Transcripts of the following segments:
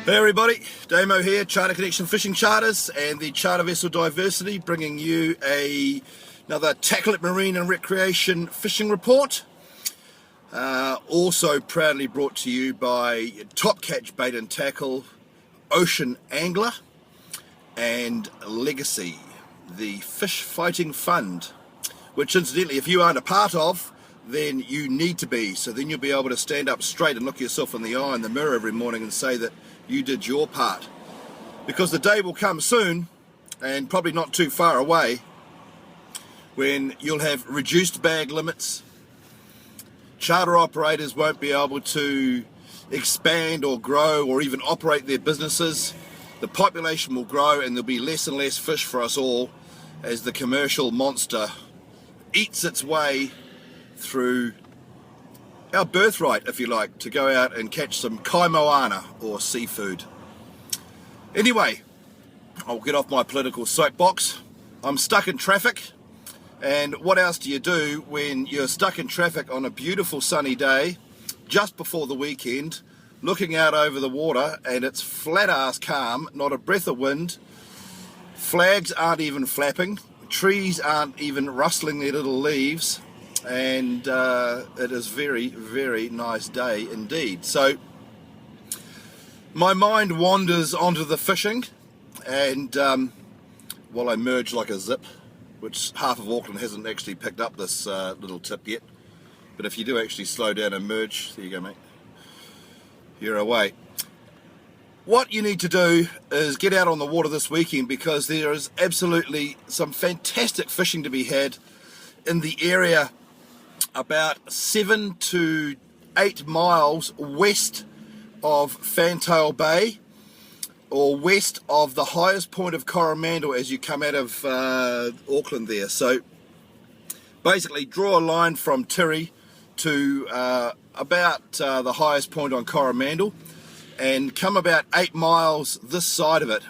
Hey everybody, Damo here, Charter Connection Fishing Charters and the Charter Vessel Diversity, bringing you another Tackle It Marine and Recreation fishing report. Also proudly brought to you by Top Catch Bait and Tackle, Ocean Angler and Legacy, the Fish Fighting Fund, which incidentally, if you aren't a part of, then you need to be. So then you'll be able to stand up straight and look yourself in the eye in the mirror every morning and say that you did your part. Because the day will come soon, and probably not too far away, when you'll have reduced bag limits. Charter operators won't be able to expand or grow or even operate their businesses. The population will grow and there'll be less and less fish for us all as the commercial monster eats its way through our birthright, if you like, to go out and catch some kaimoana or seafood. Anyway, I'll get off my political soapbox. I'm stuck in traffic, and what else do you do when you're stuck in traffic on a beautiful sunny day just before the weekend, looking out over the water and it's flat ass calm, not a breath of wind, flags aren't even flapping, trees aren't even rustling their little leaves, and it is very, very nice day indeed. So my mind wanders onto the fishing, and while I merge like a zip, which half of Auckland hasn't actually picked up this little tip yet, but if you do actually slow down and merge, there you go mate, you're away. What you need to do is get out on the water this weekend, because there is absolutely some fantastic fishing to be had in the area about 7 to 8 miles west of Fantail Bay, or west of the highest point of Coromandel as you come out of Auckland there. So basically draw a line from Tiri to about the highest point on Coromandel, and come about 8 miles this side of it,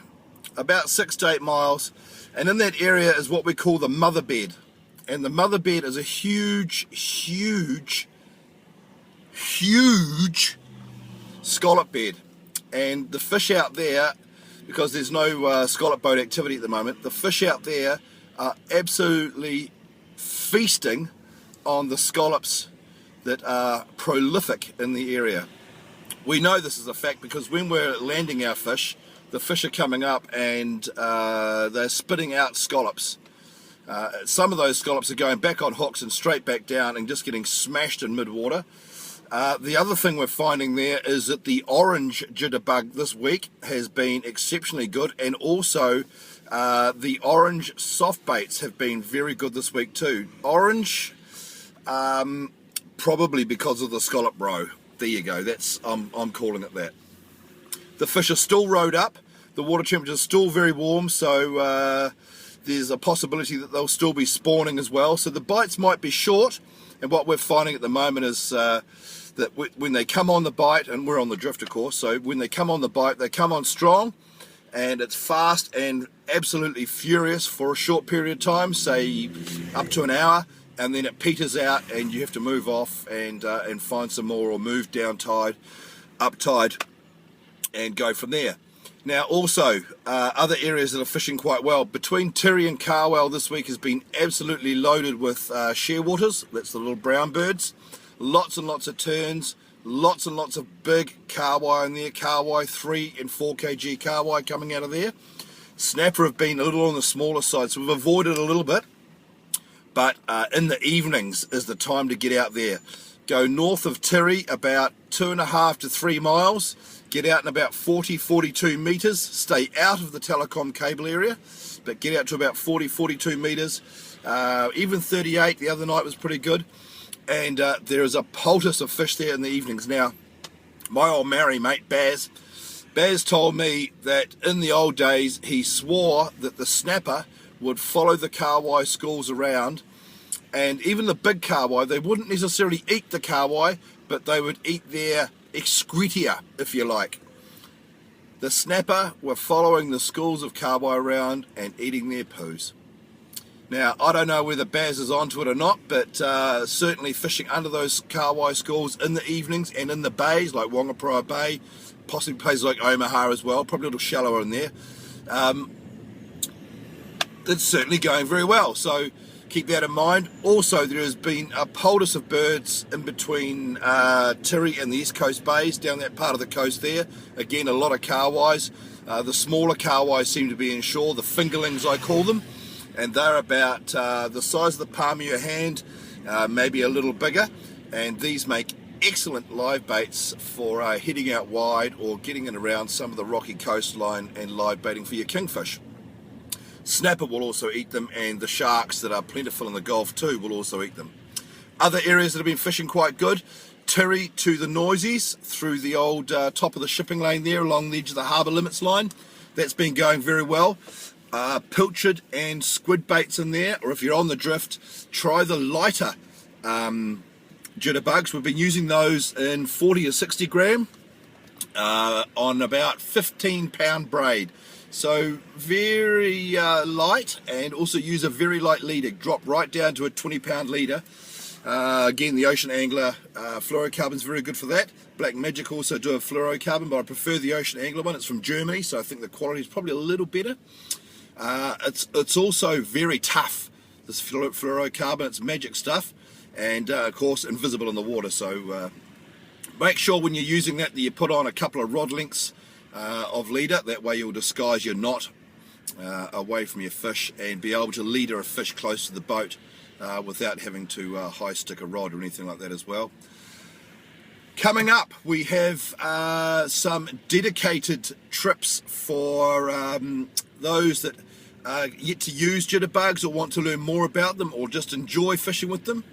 about 6 to 8 miles, and in that area is what we call the mother bed. And the mother bed is a huge scallop bed, and the fish out there, because there's no scallop boat activity at the moment, the fish out there are absolutely feasting on the scallops that are prolific in the area. We know this is a fact because when we're landing our fish, the fish are coming up and they're spitting out scallops. Some of those scallops are going back on hooks and straight back down and just getting smashed in mid-water. The other thing we're finding there is that the orange jitterbug this week has been exceptionally good, and also the orange soft baits have been very good this week too. Orange, probably because of the scallop roe. There you go, that's I'm calling it that. The fish are still rowed up, the water temperature is still very warm, so there's a possibility that they'll still be spawning as well. So the bites might be short, and what we're finding at the moment is that when they come on the bite, and we're on the drift of course, so when they come on the bite, they come on strong, and it's fast and absolutely furious for a short period of time, say up to an hour, and then it peters out and you have to move off and find some more, or move down tide, up tide, and go from there. Now also, other areas that are fishing quite well, between Tiri and Carwell this week has been absolutely loaded with shearwaters, that's the little brown birds, lots and lots of terns, lots and lots of big carwai in there, carwai 3 and 4 kg carwai coming out of there. Snapper have been a little on the smaller side, so we've avoided a little bit, but in the evenings is the time to get out there. Go north of Tiri about 2.5 to 3 miles, get out in about 40-42 metres, stay out of the telecom cable area, but get out to about 40-42 metres, even 38 the other night was pretty good, and there is a poultice of fish there in the evenings. Now, my old Maori mate Baz told me that in the old days he swore that the snapper would follow the carwai schools around, and even the big carwai, they wouldn't necessarily eat the carwai, but they would eat their excretia, if you like. The snapper were following the schools of carwai around and eating their poos. Now, I don't know whether Baz is onto it or not, but certainly fishing under those Kahawai schools in the evenings and in the bays like Wangapara Bay, possibly places like Omaha as well, probably a little shallower in there. It's certainly going very well, so keep that in mind. Also, there has been a poultice of birds in between Tiri and the East Coast Bays, down that part of the coast there. Again, a lot of kahawais. The smaller kahawais seem to be inshore, the fingerlings I call them, and they're about the size of the palm of your hand, maybe a little bigger, and these make excellent live baits for heading out wide or getting in around some of the rocky coastline and live baiting for your kingfish. Snapper will also eat them, and the sharks that are plentiful in the Gulf too will also eat them. Other areas that have been fishing quite good, Tiri to the Noisies through the old top of the shipping lane there along the edge of the harbour limits line. That's been going very well. Pilchard and squid baits in there, or if you're on the drift, try the lighter jitterbugs. We've been using those in 40 or 60 gram on about 15-pound braid. So very light, and also use a very light leader. Drop right down to a 20-pound leader. Again, the Ocean Angler fluorocarbon is very good for that. Black Magic also do a fluorocarbon, but I prefer the Ocean Angler one. It's from Germany, so I think the quality is probably a little better. It's also very tough, this fluorocarbon. It's magic stuff, and of course invisible in the water. So make sure when you're using that you put on a couple of rod lengths of leader. That way you'll disguise your knot away from your fish and be able to leader a fish close to the boat without having to high stick a rod or anything like that as well. Coming up, we have some dedicated trips for those that are yet to use jitterbugs or want to learn more about them or just enjoy fishing with them.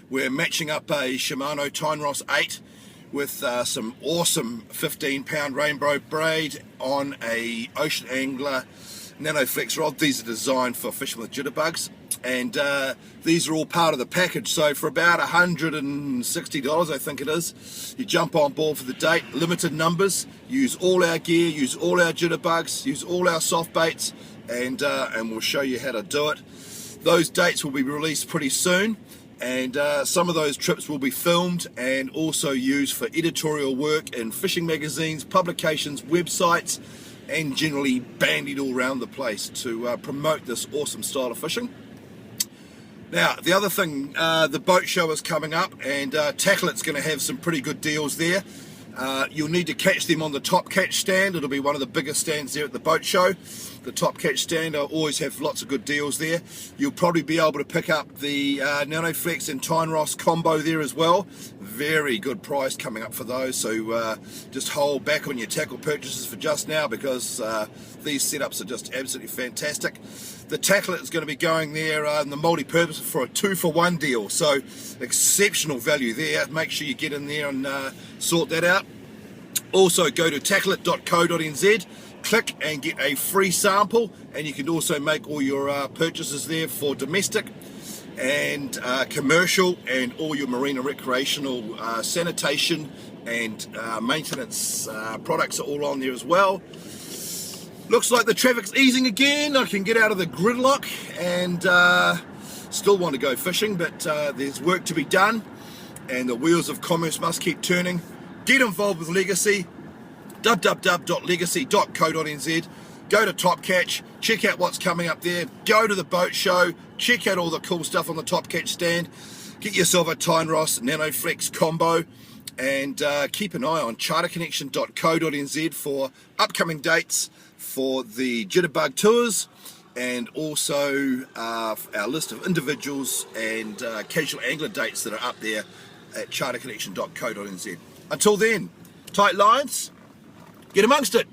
We're matching up a Shimano Tyne-Ross 8 with some awesome 15-pound rainbow braid on a Ocean Angler Nanoflex rod. These are designed for fishing with jitterbugs, and these are all part of the package. So for about $160, I think it is, you jump on board for the date. Limited numbers. Use all our gear, use all our jitterbugs, use all our soft baits, and we'll show you how to do it. Those dates will be released pretty soon, and some of those trips will be filmed and also used for editorial work in fishing magazines, publications, websites, and generally bandied all around the place to promote this awesome style of fishing. Now, the other thing, the boat show is coming up, and Tackle It's going to have some pretty good deals there. You'll need to catch them on the Top Catch stand. It'll be one of the biggest stands there at the boat show. The Top Catch stand, I'll always have lots of good deals there. You'll probably be able to pick up the Nanoflex and Tyne-Ross combo there as well. Very good price coming up for those, so just hold back on your tackle purchases for just now, because these setups are just absolutely fantastic. The Tackle is going to be going there in the multi-purpose for a 2-for-1 deal, so exceptional value there. Make sure you get in there and sort that out. Also, go to tacklet.co.nz, click and get a free sample, and you can also make all your purchases there for domestic and commercial, and all your marine and recreational sanitation and maintenance products are all on there as well. Looks like the traffic's easing again. I can get out of the gridlock and still want to go fishing, but there's work to be done, and the wheels of commerce must keep turning. Get involved with Legacy, www.legacy.co.nz. Go to Top Catch, check out what's coming up there. Go to the boat show, check out all the cool stuff on the Top Catch stand. Get yourself a Tyne-Ross Nanoflex combo, and keep an eye on charterconnection.co.nz for upcoming dates for the Jitterbug tours, and also our list of individuals and casual angler dates that are up there at charterconnection.co.nz. Until then, tight lines, get amongst it.